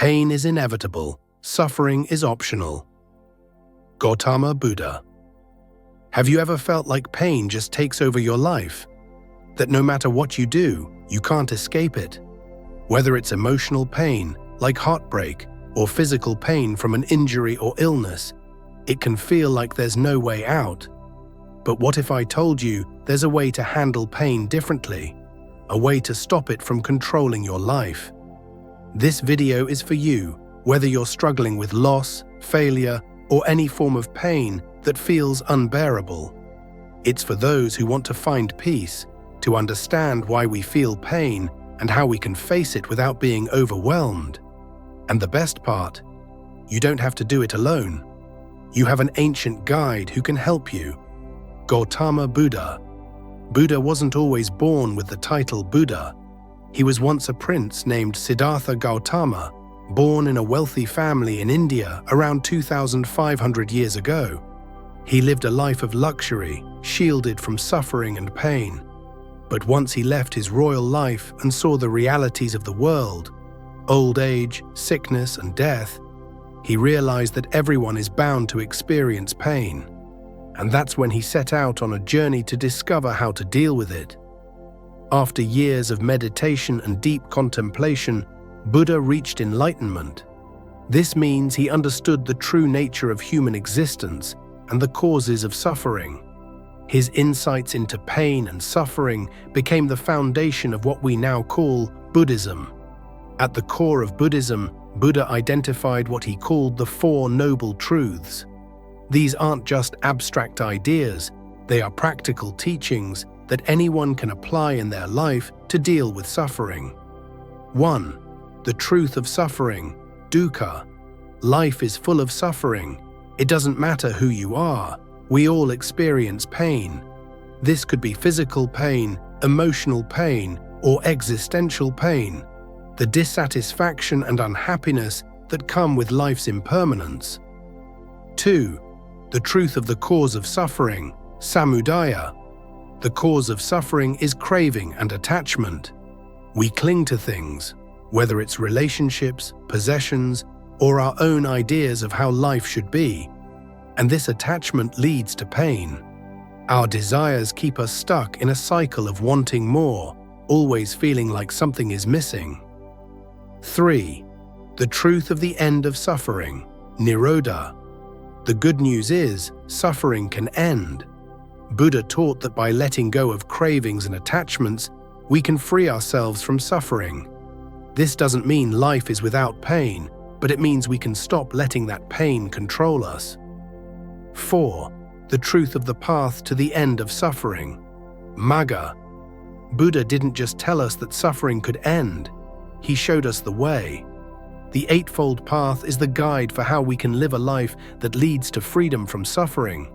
Pain is inevitable, suffering is optional. Gautama Buddha. Have you ever felt like pain just takes over your life? That no matter what you do, you can't escape it? Whether it's emotional pain, like heartbreak, or physical pain from an injury or illness, it can feel like there's no way out. But what if I told you there's a way to handle pain differently? A way to stop it from controlling your life? This video is for you, whether you're struggling with loss, failure, or any form of pain that feels unbearable. It's for those who want to find peace, to understand why we feel pain and how we can face it without being overwhelmed. And the best part, you don't have to do it alone. You have an ancient guide who can help you. Gautama Buddha. Buddha wasn't always born with the title Buddha. He was once a prince named Siddhartha Gautama, born in a wealthy family in India around 2,500 years ago. He lived a life of luxury, shielded from suffering and pain. But once he left his royal life and saw the realities of the world, old age, sickness, and death, he realized that everyone is bound to experience pain. And that's when he set out on a journey to discover how to deal with it. After years of meditation and deep contemplation, Buddha reached enlightenment. This means he understood the true nature of human existence and the causes of suffering. His insights into pain and suffering became the foundation of what we now call Buddhism. At the core of Buddhism, Buddha identified what he called the Four Noble Truths. These aren't just abstract ideas, they are practical teachings that anyone can apply in their life to deal with suffering. 1. The truth of suffering, dukkha. Life is full of suffering. It doesn't matter who you are, we all experience pain. This could be physical pain, emotional pain, or existential pain. The dissatisfaction and unhappiness that come with life's impermanence. 2. The truth of the cause of suffering, samudaya. The cause of suffering is craving and attachment. We cling to things, whether it's relationships, possessions, or our own ideas of how life should be, and this attachment leads to pain. Our desires keep us stuck in a cycle of wanting more, always feeling like something is missing. 3. The truth of the end of suffering, nirodha. The good news is, suffering can end. Buddha taught that by letting go of cravings and attachments, we can free ourselves from suffering. This doesn't mean life is without pain, but it means we can stop letting that pain control us. 4. The truth of the path to the end of suffering, magga. Buddha didn't just tell us that suffering could end, he showed us the way. The Eightfold Path is the guide for how we can live a life that leads to freedom from suffering.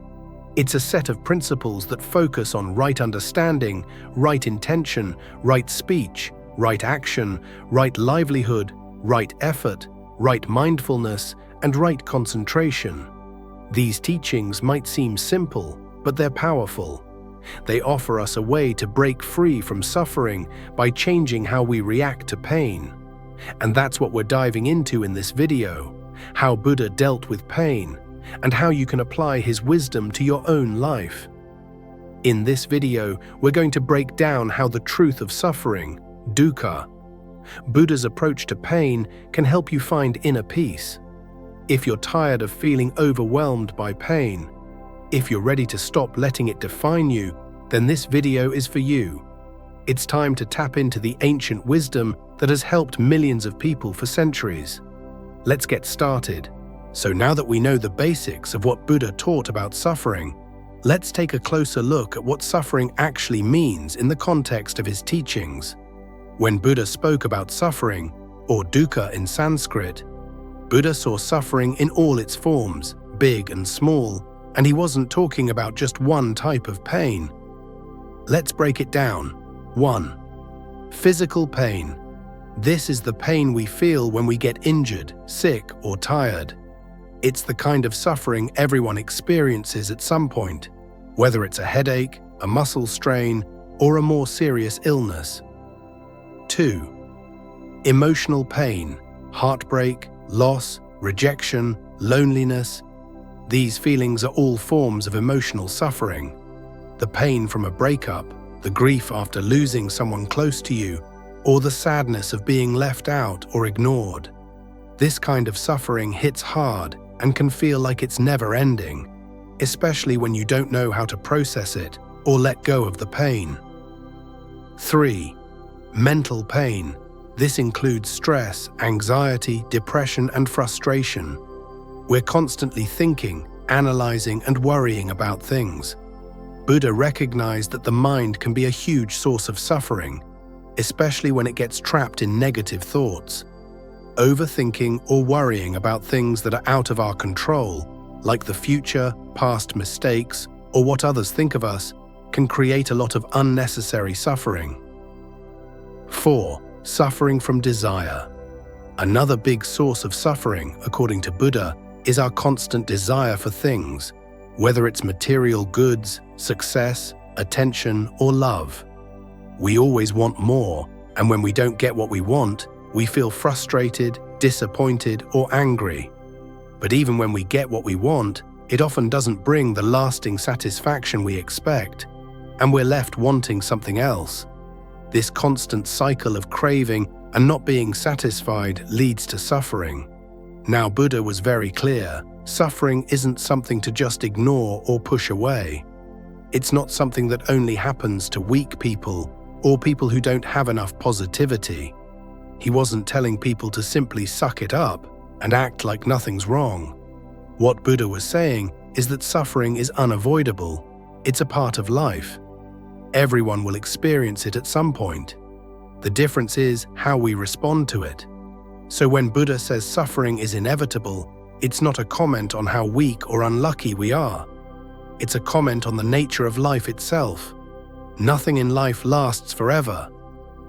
It's a set of principles that focus on right understanding, right intention, right speech, right action, right livelihood, right effort, right mindfulness, and right concentration. These teachings might seem simple, but they're powerful. They offer us a way to break free from suffering by changing how we react to pain. And that's what we're diving into in this video, how Buddha dealt with pain, and how you can apply his wisdom to your own life. In this video, we're going to break down how the truth of suffering, dukkha, Buddha's approach to pain, can help you find inner peace. If you're tired of feeling overwhelmed by pain, if you're ready to stop letting it define you, then this video is for you. It's time to tap into the ancient wisdom that has helped millions of people for centuries. Let's get started. So now that we know the basics of what Buddha taught about suffering, let's take a closer look at what suffering actually means in the context of his teachings. When Buddha spoke about suffering, or dukkha in Sanskrit, Buddha saw suffering in all its forms, big and small, and he wasn't talking about just one type of pain. Let's break it down. 1. Physical pain. This is the pain we feel when we get injured, sick, or tired. It's the kind of suffering everyone experiences at some point, whether it's a headache, a muscle strain, or a more serious illness. 2. Emotional pain. heartbreak, loss, rejection, loneliness. These feelings are all forms of emotional suffering. The pain from a breakup, the grief after losing someone close to you, or the sadness of being left out or ignored. This kind of suffering hits hard and can feel like it's never ending, especially when you don't know how to process it or let go of the pain. 3. Mental pain. This includes stress, anxiety, depression, and frustration. We're constantly thinking, analyzing, and worrying about things. Buddha recognized that the mind can be a huge source of suffering, especially when it gets trapped in negative thoughts. Overthinking or worrying about things that are out of our control, like the future, past mistakes, or what others think of us, can create a lot of unnecessary suffering. 4. Suffering from desire. Another big source of suffering, according to Buddha, is our constant desire for things, whether it's material goods, success, attention, or love. We always want more, and when we don't get what we want, we feel frustrated, disappointed, or angry. But even when we get what we want, it often doesn't bring the lasting satisfaction we expect, and we're left wanting something else. This constant cycle of craving and not being satisfied leads to suffering. Now, Buddha was very clear: suffering isn't something to just ignore or push away. It's not something that only happens to weak people or people who don't have enough positivity. He wasn't telling people to simply suck it up and act like nothing's wrong. What Buddha was saying is that suffering is unavoidable. It's a part of life. Everyone will experience it at some point. The difference is how we respond to it. So when Buddha says suffering is inevitable, it's not a comment on how weak or unlucky we are. It's a comment on the nature of life itself. Nothing in life lasts forever.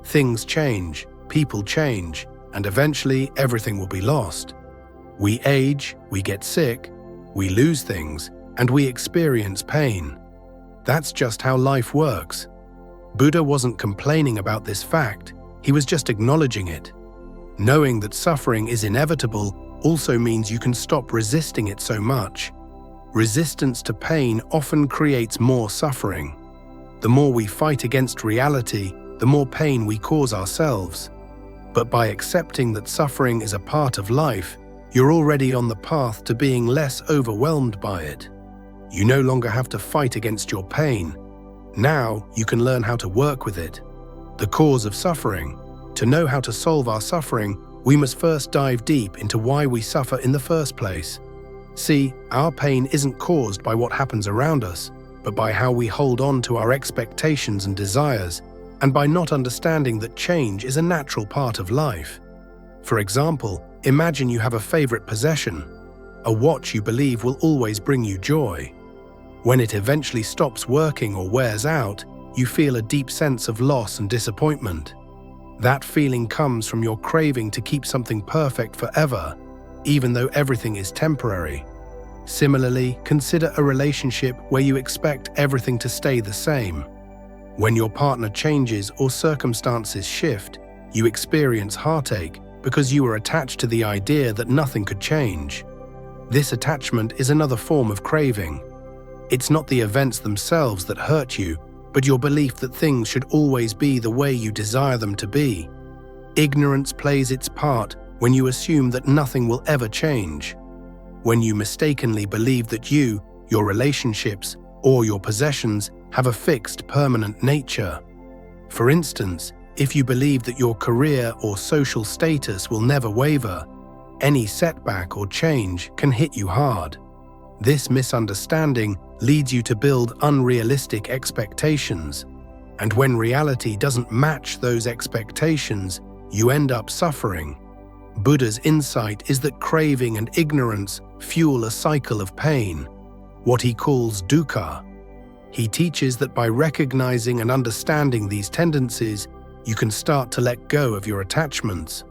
Things change, people change, and eventually everything will be lost. We age, we get sick, we lose things, and we experience pain. That's just how life works. Buddha wasn't complaining about this fact, he was just acknowledging it. Knowing that suffering is inevitable also means you can stop resisting it so much. Resistance to pain often creates more suffering. The more we fight against reality, the more pain we cause ourselves. But by accepting that suffering is a part of life, you're already on the path to being less overwhelmed by it. You no longer have to fight against your pain. Now you can learn how to work with it. The cause of suffering. To know how to solve our suffering, we must first dive deep into why we suffer in the first place. See, our pain isn't caused by what happens around us, but by how we hold on to our expectations and desires, and by not understanding that change is a natural part of life. For example, imagine you have a favorite possession, a watch you believe will always bring you joy. When it eventually stops working or wears out, you feel a deep sense of loss and disappointment. That feeling comes from your craving to keep something perfect forever, even though everything is temporary. Similarly, consider a relationship where you expect everything to stay the same. When your partner changes or circumstances shift, you experience heartache because you are attached to the idea that nothing could change. This attachment is another form of craving. It's not the events themselves that hurt you, but your belief that things should always be the way you desire them to be. Ignorance plays its part when you assume that nothing will ever change. When you mistakenly believe that you, your relationships, or your possessions have a fixed, permanent nature. For instance, if you believe that your career or social status will never waver, any setback or change can hit you hard. This misunderstanding leads you to build unrealistic expectations, and when reality doesn't match those expectations, you end up suffering. Buddha's insight is that craving and ignorance fuel a cycle of pain, what he calls dukkha. He teaches that by recognizing and understanding these tendencies, you can start to let go of your attachments.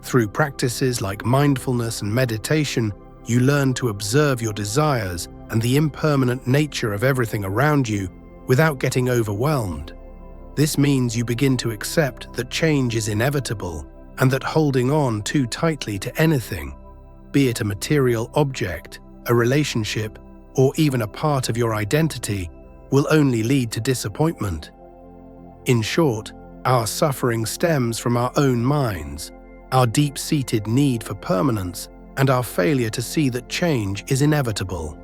Through practices like mindfulness and meditation, you learn to observe your desires and the impermanent nature of everything around you without getting overwhelmed. This means you begin to accept that change is inevitable and that holding on too tightly to anything, be it a material object, a relationship, or even a part of your identity, will only lead to disappointment. In short, our suffering stems from our own minds, our deep-seated need for permanence, and our failure to see that change is inevitable.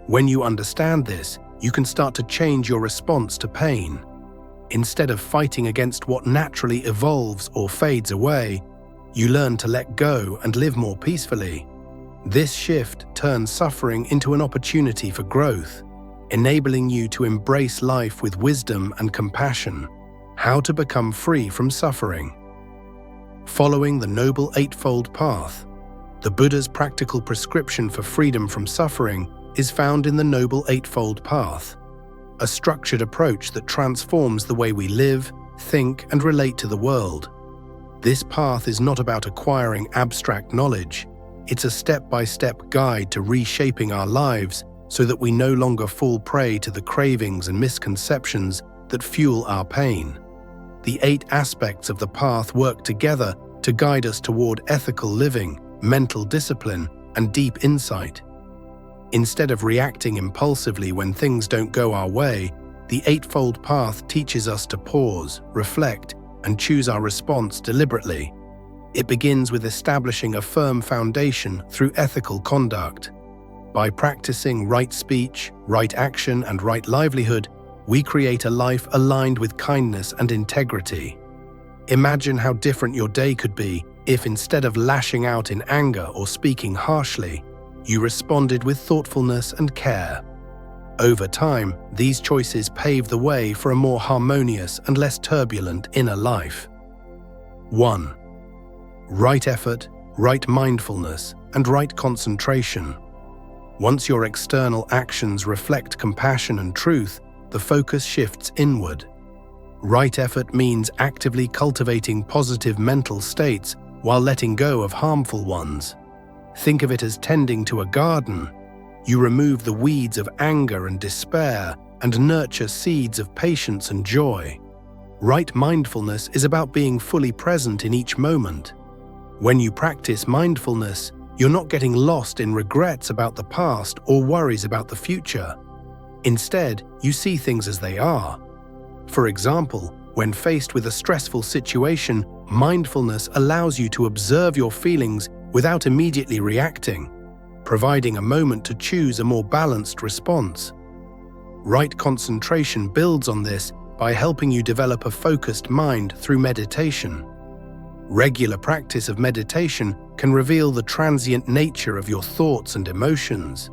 When you understand this, you can start to change your response to pain. Instead of fighting against what naturally evolves or fades away, you learn to let go and live more peacefully. This shift turns suffering into an opportunity for growth, enabling you to embrace life with wisdom and compassion. How to become free from suffering. Following the Noble Eightfold Path, the Buddha's practical prescription for freedom from suffering is found in the Noble Eightfold Path, a structured approach that transforms the way we live, think, and relate to the world. This path is not about acquiring abstract knowledge. It's a step-by-step guide to reshaping our lives so that we no longer fall prey to the cravings and misconceptions that fuel our pain. The 8 aspects of the path work together to guide us toward ethical living, mental discipline, and deep insight. Instead of reacting impulsively when things don't go our way, the Eightfold Path teaches us to pause, reflect, and choose our response deliberately. It begins with establishing a firm foundation through ethical conduct. By practicing right speech, right action, and right livelihood, we create a life aligned with kindness and integrity. Imagine how different your day could be if, instead of lashing out in anger or speaking harshly, you responded with thoughtfulness and care. Over time, these choices pave the way for a more harmonious and less turbulent inner life. 1. Right effort, right mindfulness, and right concentration. Once your external actions reflect compassion and truth, the focus shifts inward. Right effort means actively cultivating positive mental states while letting go of harmful ones. Think of it as tending to a garden. You remove the weeds of anger and despair and nurture seeds of patience and joy. Right mindfulness is about being fully present in each moment. When you practice mindfulness, you're not getting lost in regrets about the past or worries about the future. Instead, you see things as they are. For example, when faced with a stressful situation, mindfulness allows you to observe your feelings without immediately reacting, providing a moment to choose a more balanced response. Right concentration builds on this by helping you develop a focused mind through meditation. Regular practice of meditation can reveal the transient nature of your thoughts and emotions.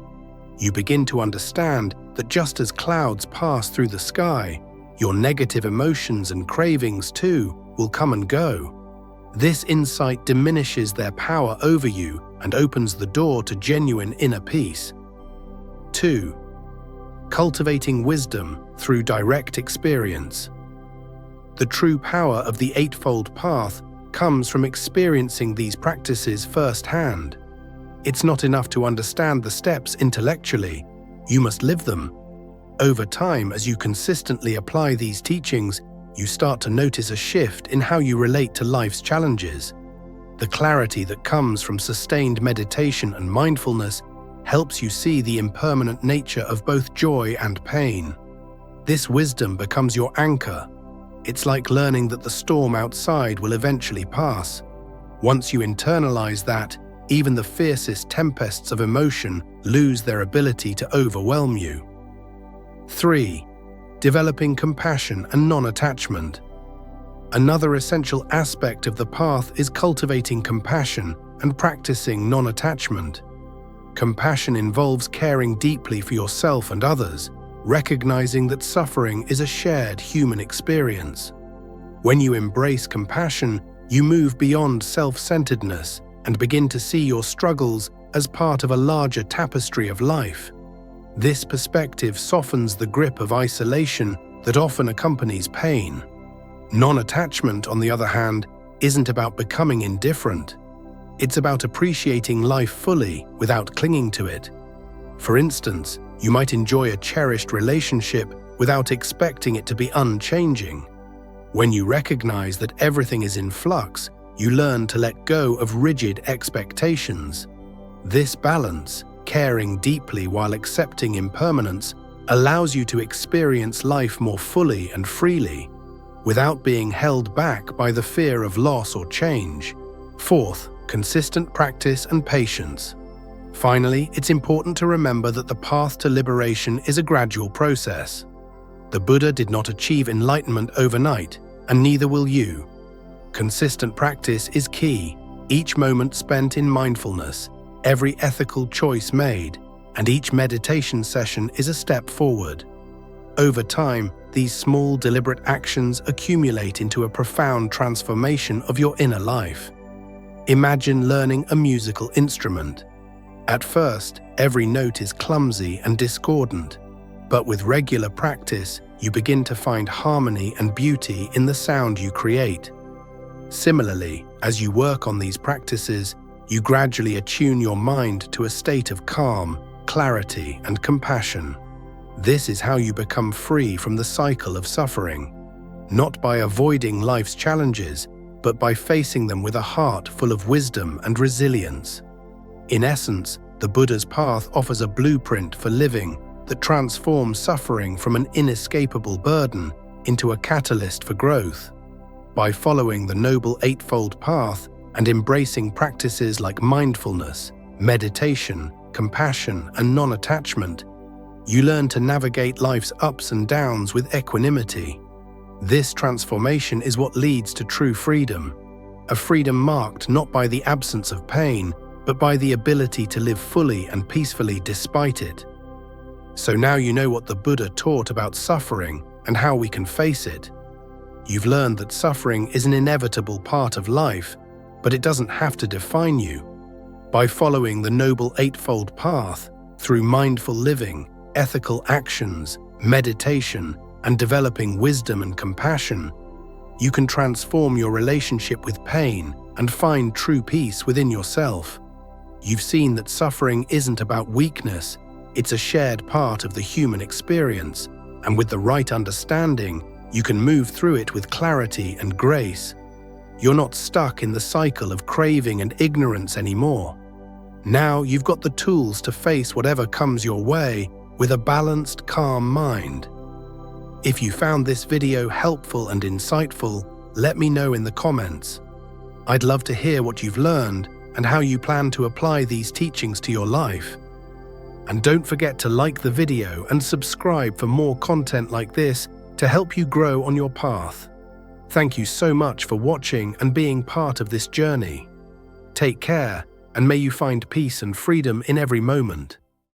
You begin to understand that just as clouds pass through the sky, your negative emotions and cravings too will come and go. This insight diminishes their power over you and opens the door to genuine inner peace. 2. Cultivating wisdom through direct experience. The true power of the Eightfold Path comes from experiencing these practices firsthand. It's not enough to understand the steps intellectually, you must live them. Over time, as you consistently apply these teachings, you start to notice a shift in how you relate to life's challenges. The clarity that comes from sustained meditation and mindfulness helps you see the impermanent nature of both joy and pain. This wisdom becomes your anchor. It's like learning that the storm outside will eventually pass. Once you internalize that, even the fiercest tempests of emotion lose their ability to overwhelm you. 3. Developing compassion and non-attachment. Another essential aspect of the path is cultivating compassion and practicing non-attachment. Compassion involves caring deeply for yourself and others, recognizing that suffering is a shared human experience. When you embrace compassion, you move beyond self-centeredness and begin to see your struggles as part of a larger tapestry of life. This perspective softens the grip of isolation that often accompanies pain. Non-attachment, on the other hand, isn't about becoming indifferent. It's about appreciating life fully without clinging to it. For instance, you might enjoy a cherished relationship without expecting it to be unchanging. When you recognize that everything is in flux, You learn to let go of rigid expectations. This balance, caring deeply while accepting impermanence, allows you to experience life more fully and freely, without being held back by the fear of loss or change. Fourth, consistent practice and patience. Finally, it's important to remember that the path to liberation is a gradual process. The Buddha did not achieve enlightenment overnight, and neither will you. Consistent practice is key. Each moment spent in mindfulness, every ethical choice made, and each meditation session is a step forward. Over time, these small, deliberate actions accumulate into a profound transformation of your inner life. Imagine learning a musical instrument. At first, every note is clumsy and discordant, but with regular practice, you begin to find harmony and beauty in the sound you create. Similarly, as you work on these practices, you gradually attune your mind to a state of calm, clarity, and compassion. This is how you become free from the cycle of suffering, not by avoiding life's challenges, but by facing them with a heart full of wisdom and resilience. In essence, the Buddha's path offers a blueprint for living that transforms suffering from an inescapable burden into a catalyst for growth. By following the Noble Eightfold Path and embracing practices like mindfulness, meditation, compassion, and non-attachment, you learn to navigate life's ups and downs with equanimity. This transformation is what leads to true freedom, a freedom marked not by the absence of pain, but by the ability to live fully and peacefully despite it. So now you know what the Buddha taught about suffering and how we can face it. You've learned that suffering is an inevitable part of life, but it doesn't have to define you. By following the Noble Eightfold Path, through mindful living, ethical actions, meditation, and developing wisdom and compassion, you can transform your relationship with pain and find true peace within yourself. You've seen that suffering isn't about weakness, it's a shared part of the human experience, and with the right understanding, you can move through it with clarity and grace. You're not stuck in the cycle of craving and ignorance anymore. Now you've got the tools to face whatever comes your way with a balanced, calm mind. If you found this video helpful and insightful, let me know in the comments. I'd love to hear what you've learned and how you plan to apply these teachings to your life. And don't forget to like the video and subscribe for more content like this to help you grow on your path. Thank you so much for watching and being part of this journey. Take care, and may you find peace and freedom in every moment.